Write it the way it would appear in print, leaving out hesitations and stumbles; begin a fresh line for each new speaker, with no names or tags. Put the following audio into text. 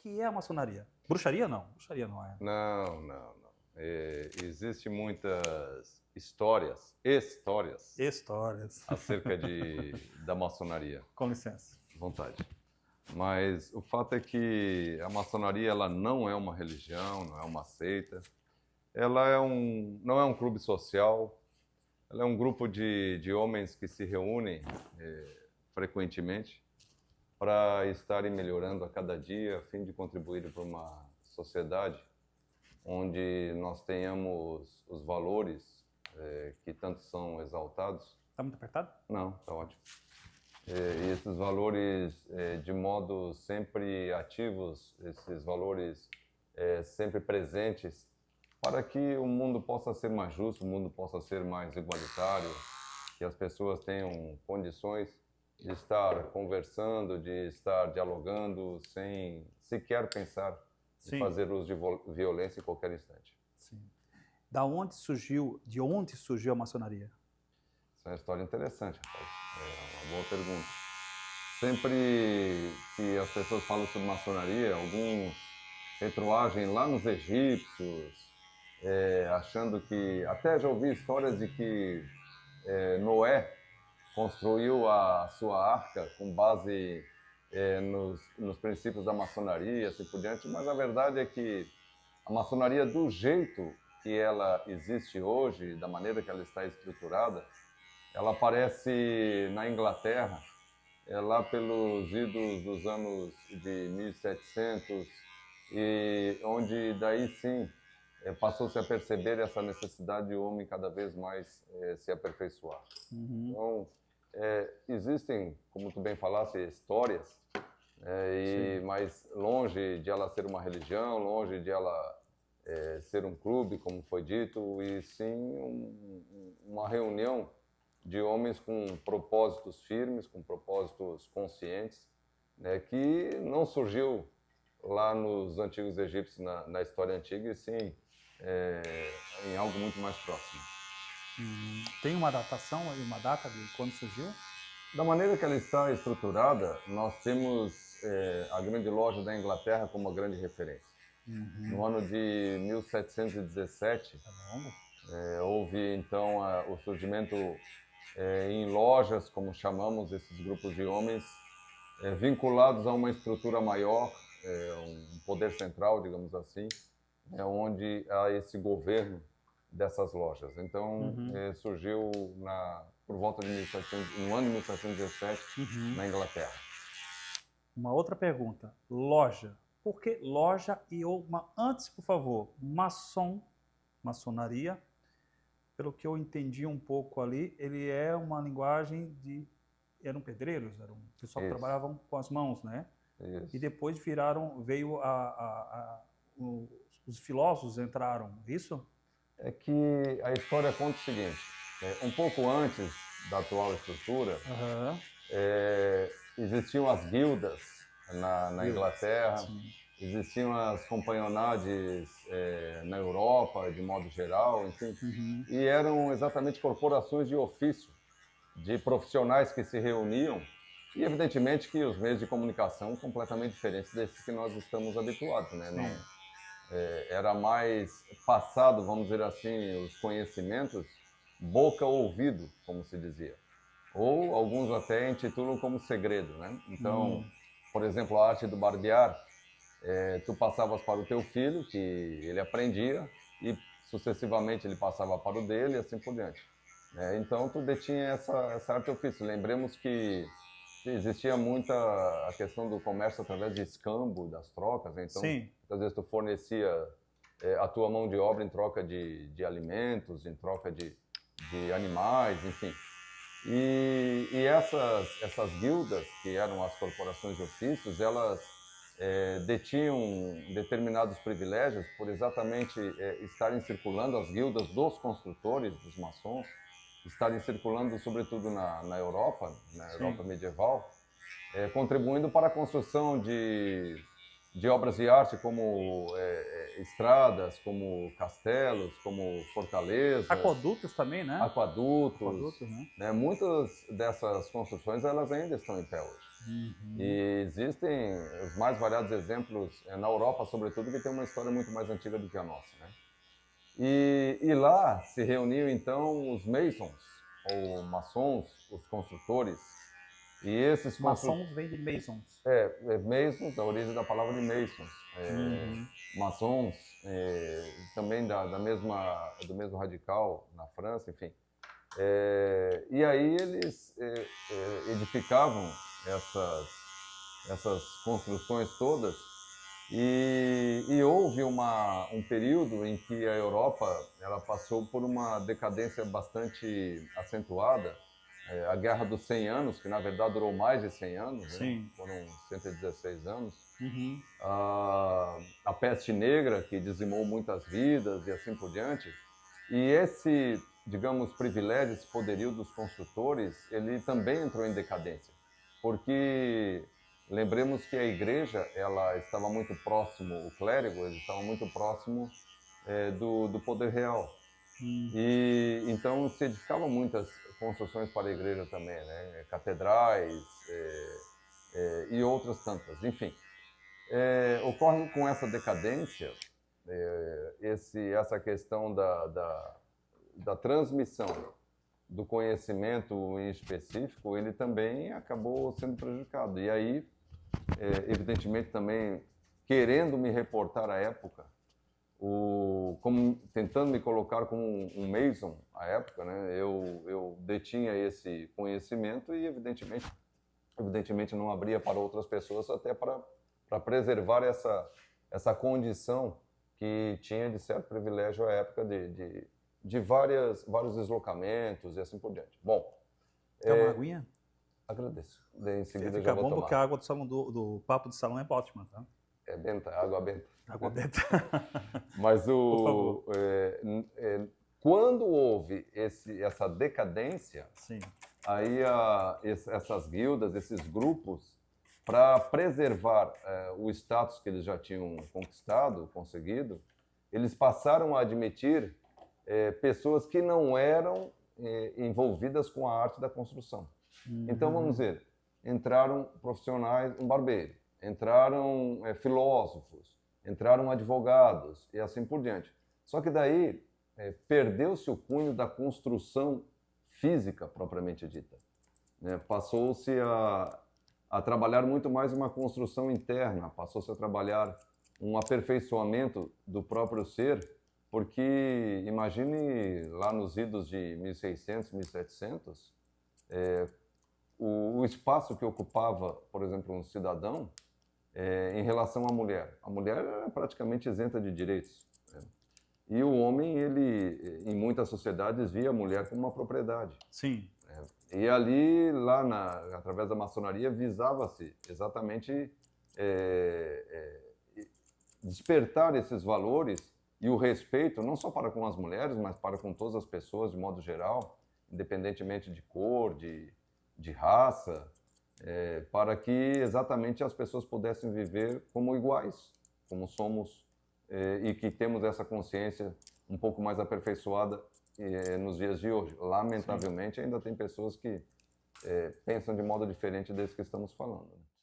que é a maçonaria? Bruxaria não? Bruxaria não é.
Não, não, não. Existem muitas histórias
Histórias.
acerca da maçonaria.
Com licença.
Vontade. Mas o fato é que a maçonaria ela não é uma religião, não é uma seita. Ela não é um clube social. Ela é um grupo de homens que se reúnem frequentemente para estarem melhorando a cada dia, a fim de contribuir para uma sociedade onde nós tenhamos os valores que tanto são exaltados.
Está muito apertado?
Não, está ótimo. E esses valores de modo sempre ativos, esses valores sempre presentes, para que o mundo possa ser mais justo, o mundo possa ser mais igualitário, que as pessoas tenham condições de estar conversando, de estar dialogando, sem sequer pensar em
Sim.
fazer uso de violência em qualquer instante.
Sim. De onde surgiu a maçonaria?
Isso é uma história interessante, rapaz. É uma boa pergunta. Sempre que as pessoas falam sobre maçonaria, alguns retroagem lá nos egípcios, achando que... Até já ouvi histórias de que Noé construiu a sua arca com base nos princípios da maçonaria, assim por diante, mas a verdade é que a maçonaria, do jeito que ela existe hoje, da maneira que ela está estruturada, ela aparece na Inglaterra, lá pelos idos dos anos de 1700, e onde daí sim passou-se a perceber essa necessidade de o homem cada vez mais se aperfeiçoar.
Uhum.
Então, existem, como tu bem falaste, histórias, mas longe de ela ser uma religião, longe de ela ser um clube, como foi dito, e sim uma reunião de homens com propósitos firmes, com propósitos conscientes, né, que não surgiu lá nos antigos egípcios, na história antiga, e sim em algo muito mais próximo.
Tem uma datação, uma data de quando surgiu?
Da maneira que ela está estruturada, nós temos a grande loja da Inglaterra como uma grande referência. No ano de 1717, houve então o surgimento em lojas, como chamamos esses grupos de homens, vinculados a uma estrutura maior, um poder central, digamos assim, onde há esse governo dessas lojas. Então, surgiu por volta de no ano de 1717, na Inglaterra.
Uma outra pergunta. Loja. Por que loja e antes, por favor, maçonaria, pelo que eu entendi um pouco ali, ele é uma linguagem eram pedreiros, eram pessoal que trabalhavam com as mãos, né?
Isso.
E depois veio os filósofos entraram, isso?
É que a história conta o seguinte, um pouco antes da atual estrutura, existiam as guildas na Inglaterra,
sim.
Existiam as companhonades na Europa, de modo geral, enfim, e eram exatamente corporações de ofício, de profissionais que se reuniam, e evidentemente que os meios de comunicação completamente diferentes desses que nós estamos habituados, né? Não, era mais passado, vamos dizer assim, os conhecimentos boca ou ouvido, como se dizia, ou alguns até intitulam como segredo, né? Então, por exemplo, a arte do barbear, tu passavas para o teu filho, que ele aprendia, e sucessivamente ele passava para o dele, e assim por diante. Então, tu detinha essa arte ofício. Lembremos que existia muita a questão do comércio através de escambo, das trocas. Então, muitas vezes tu fornecia a tua mão de obra em troca de alimentos, em troca de animais, enfim. E essas guildas, que eram as corporações de ofícios, elas detinham determinados privilégios por exatamente estarem circulando, as guildas dos construtores, dos maçons, estarem circulando sobretudo na Europa, Europa medieval, contribuindo para a construção de obras de arte como estradas, como castelos, como fortalezas.
Aquedutos também, né?
Aquedutos.
Aquedutos, né?
Muitas dessas construções elas ainda estão em pé hoje. E existem os mais variados exemplos na Europa, sobretudo, que tem uma história muito mais antiga do que a nossa, né? E lá se reuniam então os masons, ou maçons, os construtores, e esses
Maçons vem de Masons.
masons, da origem da palavra de masons, maçons, também do mesmo radical na França, enfim. E aí eles edificavam essas construções todas e houve um período em que a Europa ela passou por uma decadência bastante acentuada, a Guerra dos 100 Anos, que na verdade durou mais de 100 anos, né? Foram 116 anos, a peste negra, que dizimou muitas vidas e assim por diante, e esse, digamos, privilégio, esse poderio dos construtores, ele também entrou em decadência, porque lembremos que a igreja, ela estava muito próximo, o clérigo, ele estava muito próximo do poder real. E então se edificavam muitas construções para a igreja também, né? Catedrais e outras tantas. Enfim, ocorre com essa decadência, essa questão da transmissão do conhecimento em específico, ele também acabou sendo prejudicado. E aí, evidentemente também, querendo me reportar à época, tentando me colocar como um Mason à época, né, eu detinha esse conhecimento e evidentemente não abria para outras pessoas, até para preservar essa condição que tinha de certo privilégio à época de vários deslocamentos e assim por diante. Bom,
quer uma aguinha?
Agradeço. Daí em seguida
Fica
já vou
bom
tomar.
porque a água do salão do papo de salão é ótima, tá?
É benta, água benta.
Água benta.
Mas
Por favor.
Quando houve essa decadência,
Sim.
aí essas guildas, esses grupos, para preservar o status que eles já tinham conseguido, eles passaram a admitir pessoas que não eram envolvidas com a arte da construção. Então, vamos ver, entraram profissionais, um barbeiro, entraram filósofos, entraram advogados e assim por diante. Só que daí perdeu-se o cunho da construção física propriamente dita, né? Passou-se a trabalhar muito mais uma construção interna, passou-se a trabalhar um aperfeiçoamento do próprio ser, porque imagine lá nos idos de 1600, 1700, o espaço que ocupava, por exemplo, um cidadão em relação à mulher. A mulher era praticamente isenta de direitos, né? E o homem, ele, em muitas sociedades, via a mulher como uma propriedade.
Sim.
E ali, através da maçonaria, visava-se exatamente despertar esses valores e o respeito, não só para com as mulheres, mas para com todas as pessoas de modo geral, independentemente de cor, de raça, para que exatamente as pessoas pudessem viver como iguais, como somos, e que temos essa consciência um pouco mais aperfeiçoada nos dias de hoje. Lamentavelmente, ainda tem pessoas que pensam de modo diferente desse que estamos falando.